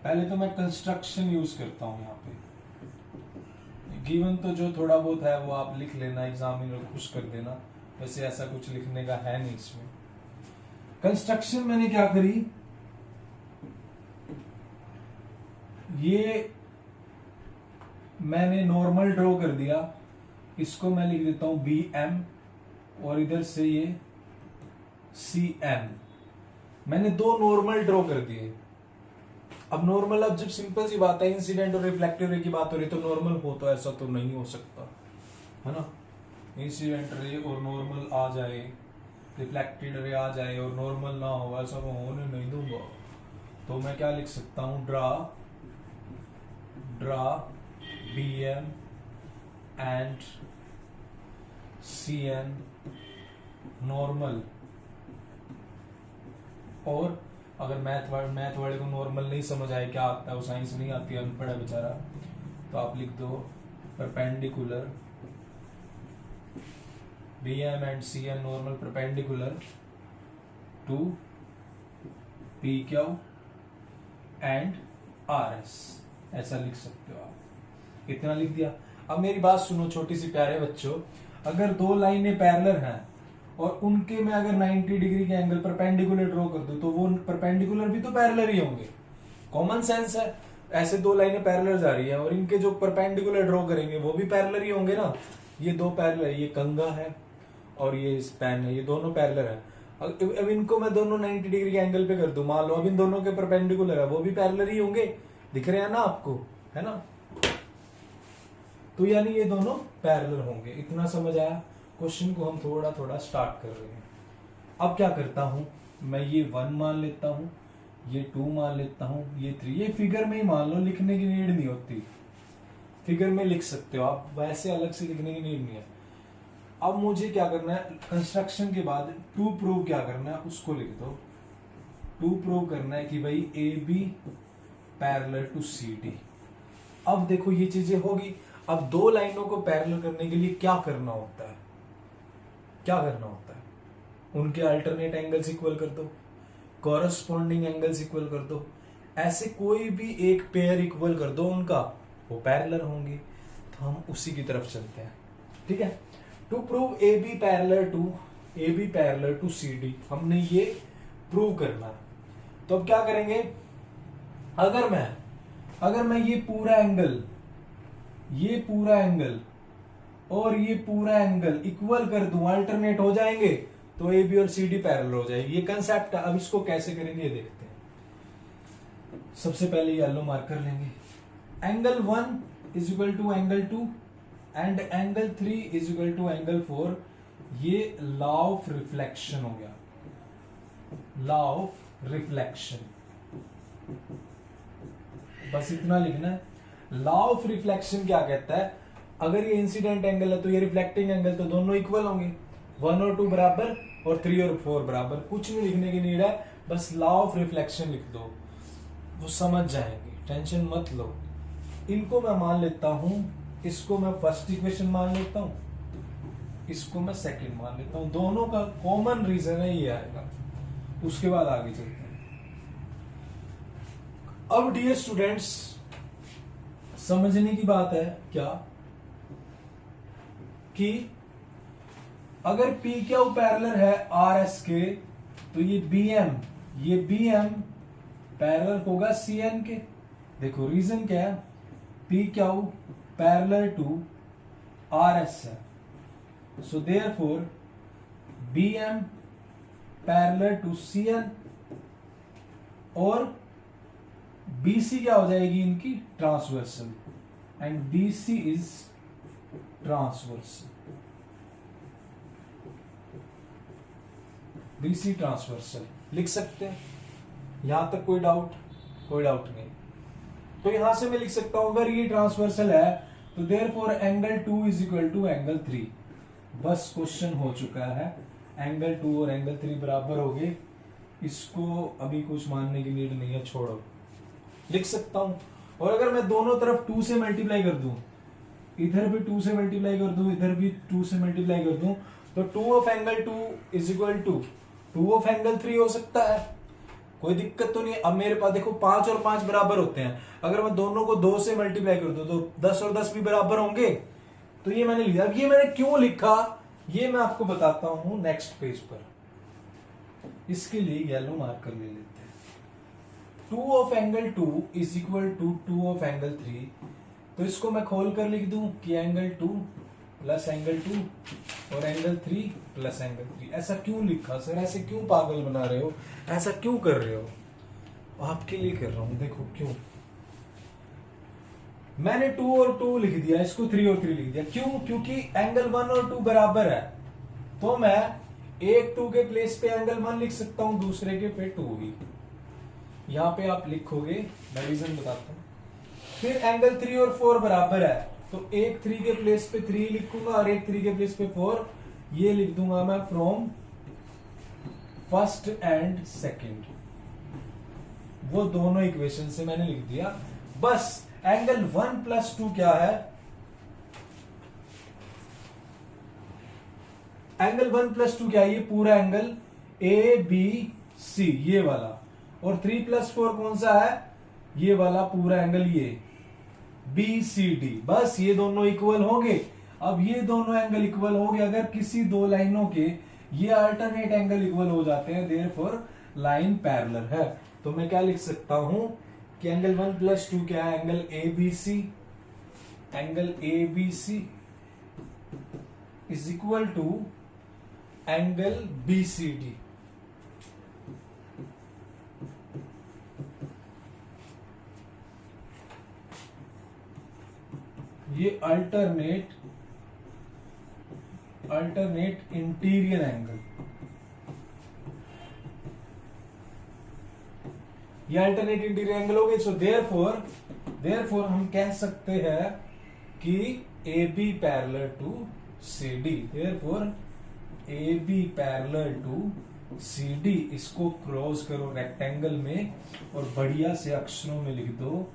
पहले तो मैं कंस्ट्रक्शन यूज करता हूं यहाँ पे। गिवन तो जो थोड़ा बहुत है वो आप लिख लेना, एग्जामिनर खुश कर देना, वैसे ऐसा कुछ लिखने का है नहीं इसमें। कंस्ट्रक्शन मैंने क्या करी, ये मैंने नॉर्मल ड्रॉ कर दिया, इसको मैं लिख देता हूं बी एम, और इधर से ये सी एन। मैंने दो नॉर्मल ड्रॉ कर दिए। अब नॉर्मल, अब जब सिंपल सी बात है, इंसिडेंट और रिफ्लेक्टिव रे की बात हो रही, तो नॉर्मल हो तो ऐसा तो नहीं हो सकता, है ना। इंसिडेंट रे और नॉर्मल आ जाए, रिफ्लेक्टेड रे आ जाए और नॉर्मल ना हो, ऐसा मैं होने नहीं दूंगा। तो मैं क्या लिख सकता हूं, draw B M and CN normal, और अगर मैथ वाले को नॉर्मल नहीं समझ आए क्या आता है, वो साइंस नहीं आती, अनपढ़ है बेचारा, तो आप लिख दो perpendicular BM and CN normal perpendicular to PQ and RS, ऐसा लिख सकते हो आप। इतना लिख दिया। अब मेरी बात सुनो छोटी सी प्यारे बच्चों, अगर दो लाइनें पैरेलल हैं और उनके में अगर 90 डिग्री के एंगल परपेंडिकुलर ड्रॉ कर दो तो वो परपेंडिकुलर भी तो पैरेलल ही होंगे। कॉमन सेंस है, ऐसे दो लाइनें पैरेलल जा रही है और इनके जो परपेंडिकुलर ड्रॉ करेंगे वो भी पैरेलल ही होंगे ना। ये दो पैरेलल है, ये कंघा है और ये स्पैन है, ये दोनों पैरेलल है। अब इनको मैं दोनों 90 डिग्री के एंगल पे कर दूं, मान लो अब इन दोनों के परपेंडिकुलर है, वो भी पैरेलल ही होंगे, दिख रहे हैं ना आपको, है ना। तो यानी ये दोनों पैरेलल होंगे। इतना समझ आया। क्वेश्चन को हम थोड़ा थोड़ा स्टार्ट कर रहे हैं। अब क्या करता हूं मैं, ये 1 मान लेता हूं, ये 2 मान लेता हूं, ये 3, ये फिगर में ही मान लो, लिखने की नीड नहीं होती, फिगर में लिख सकते हो आप, वैसे अलग से लिखने की नीड नहीं है। अब मुझे क्या करना है, कंस्ट्रक्शन के बाद टू प्रूव क्या करना है उसको लिख दो। टू प्रूव करना है कि भाई AB पैरेलल टू CD। अब देखो ये चीजें होगी। अब दो लाइनों को पैरेलल करने के लिए क्या करना होता है, क्या करना होता है, उनके अल्टरनेट एंगल्स इक्वल कर दो, कॉरस्पॉन्डिंग एंगल्स इक्वल कर दो, ऐसे कोई भी एक पेयर इक्वल कर दो उनका, वो पैरेलल होंगे। तो हम उसी की तरफ चलते हैं, ठीक है। To prove AB parallel to CD, हमने ये प्रूव करना है। तो अब क्या करेंगे, अगर मैं ये पूरा एंगल और ये पूरा एंगल इक्वल कर दूं, अल्टरनेट हो जाएंगे, तो AB और CD पैरेलल हो जाएगी। ये कंसेप्ट है। अब इसको कैसे करेंगे ये देखते हैं। सबसे पहले येलो मार्कर लेंगे। Angle 1 is equal to angle 2 and angle 3 is equal to angle 4। ये लॉ ऑफ रिफ्लेक्शन हो गया, लॉ ऑफ रिफ्लेक्शन, बस इतना लिखना है। लॉ ऑफ रिफ्लेक्शन क्या कहता है, अगर ये इंसिडेंट एंगल है तो ये रिफ्लेक्टिंग एंगल, तो दोनों इक्वल होंगे, 1 और 2 बराबर और 3 और 4 बराबर। कुछ नहीं लिखने की नीड है, बस लॉ ऑफ रिफ्लेक्शन लिख दो, वो समझ जाएंगे, टेंशन मत लो। इनको मैं मान लेता हूं, इसको मैं फर्स्ट इक्वेशन मान लेता हूं, इसको मैं सेकंड मान लेता हूं। दोनों का कॉमन रीजन है ये आएगा, उसके बाद आगे चलते हैं। अब डियर स्टूडेंट्स, समझने की बात है क्या कि अगर PQ पैरेलल है RS के, तो ये BM पैरेलल होगा CN के। देखो रीजन क्या है, PQ पैरेलल टू RS है, so therefore BM parallel to CN, और BC क्या हो जाएगी इनकी, transversal, and BC is transversal, BC transversal लिख सकते हैं। यहां तक कोई डाउट नहीं। तो यहां से मैं लिख सकता हूं, अगर ये ट्रांसवर्सल है तो therefore angle 2 is equal to angle 3। बस क्वेश्चन हो चुका है, एंगल 2 और एंगल 3 बराबर हो गए। इसको अभी कुछ मानने की नीड नहीं है, छोड़ो, लिख सकता हूं। और अगर मैं दोनों तरफ 2 से मल्टीप्लाई कर दूं, इधर भी 2 से मल्टीप्लाई कर दूं, इधर भी 2 से मल्टीप्लाई कर दूं, तो 2 of angle 2 is equal to 2 of angle 3 हो सकता है, कोई दिक्कत तो नहीं। अब मेरे पास देखो 5 और 5 बराबर होते हैं, अगर मैं दोनों को 2 से मल्टीप्लाई कर दूं तो 10 और 10 भी बराबर होंगे। तो ये मैंने लिखा। अब ये मैंने क्यों लिखा ये मैं आपको बताता हूं नेक्स्ट पेज पर। इसके लिए येलो मार्कर ले लेते हैं। 2 of angle 2 is equal to 2 of angle 3, तो इसको मैं खोल कर लिख दूं कि एंगल 2 प्लस एंगल 2 और एंगल 3 प्लस एंगल 3। ऐसा क्यों लिखा सर, ऐसे क्यों पागल बना रहे हो, ऐसा क्यों कर रहे हो? आपके लिए कर रहा हूं, देखो क्यों। मैंने 2 और 2 लिख दिया, इसको 3 और 3 लिख दिया, क्यों? क्योंकि एंगल 1 और 2 बराबर है, तो मैं एक 2 के प्लेस पे एंगल 1 लिख सकता हूं, दूसरे के पे 2 ही। यहां पे आप लिखोगे, मैं रीजन बताता हूं। फिर एंगल 3 और 4 बराबर है, तो एक 3 के प्लेस पे 3 लिखूंगा और एक 3 के प्लेस पे 4, ये लिख दूंगा मैं फ्रॉम फर्स्ट एंड सेकंड। वो दोनों इक्वेशन से मैंने लिख दिया। बस एंगल 1 + 2 क्या है? एंगल 1 + 2 क्या है? ये पूरा एंगल ABC, ये वाला। और 3 + 4 कौन सा है? ये वाला पूरा एंगल, ये BCD। बस ये दोनों इक्वल होंगे। अब ये दोनों एंगल इक्वल हो गए अगर किसी दो लाइनों के ये अल्टरनेट एंगल इक्वल हो जाते हैं, देयरफॉर लाइन पैरेलल है। तो मैं क्या लिख सकता हूं कि एंगल 1 + 2 क्या है? Angle ABC। Angle ABC is equal to angle BCD। ये अल्टरनेट इंटीरियर एंगल, ये अल्टरनेट इंटीरियर एंगल हो गए। सो देयरफॉर हम कह सकते हैं कि AB parallel to CD। Therefore AB parallel to CD। इसको क्रॉस करो रेक्टेंगल में और बढ़िया से अक्षरों में लिख दो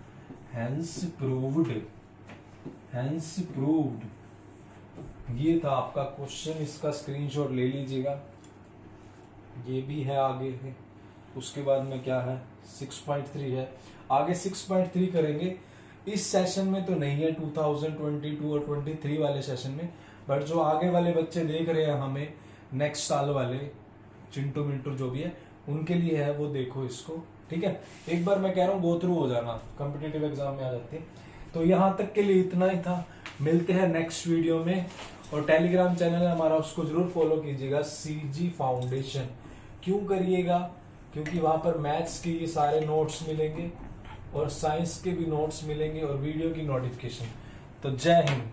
हेंस प्रूव्ड। Hence proved. ये था आपका क्वेश्चन, इसका स्क्रीनशॉट ले लीजिएगा। ये भी है आगे है। उसके बाद में क्या है? 6.3 है। आगे 6.3 करेंगे। इस सेशन में तो नहीं है, 2022 और 23 वाले सेशन में, बट जो आगे वाले बच्चे देख रहे हैं हमें नेक्स्ट साल वाले, चिंटू मिंटू जो भी है, उनके लिए है, वो देखो इसको। ठीक है, एक बार मैं कह रहा हूँ गो थ्रू हो जाना, कॉम्पिटिटिव एग्जाम में आ जाती है। तो यहां तक के लिए इतना ही था। मिलते हैं नेक्स्ट वीडियो में। और टेलीग्राम चैनल है हमारा, उसको जरूर फॉलो कीजिएगा, CG फाउंडेशन। क्यों करिएगा? क्योंकि वहां पर मैथ्स के ये सारे नोट्स मिलेंगे और साइंस के भी नोट्स मिलेंगे और वीडियो की नोटिफिकेशन। तो जय हिंद।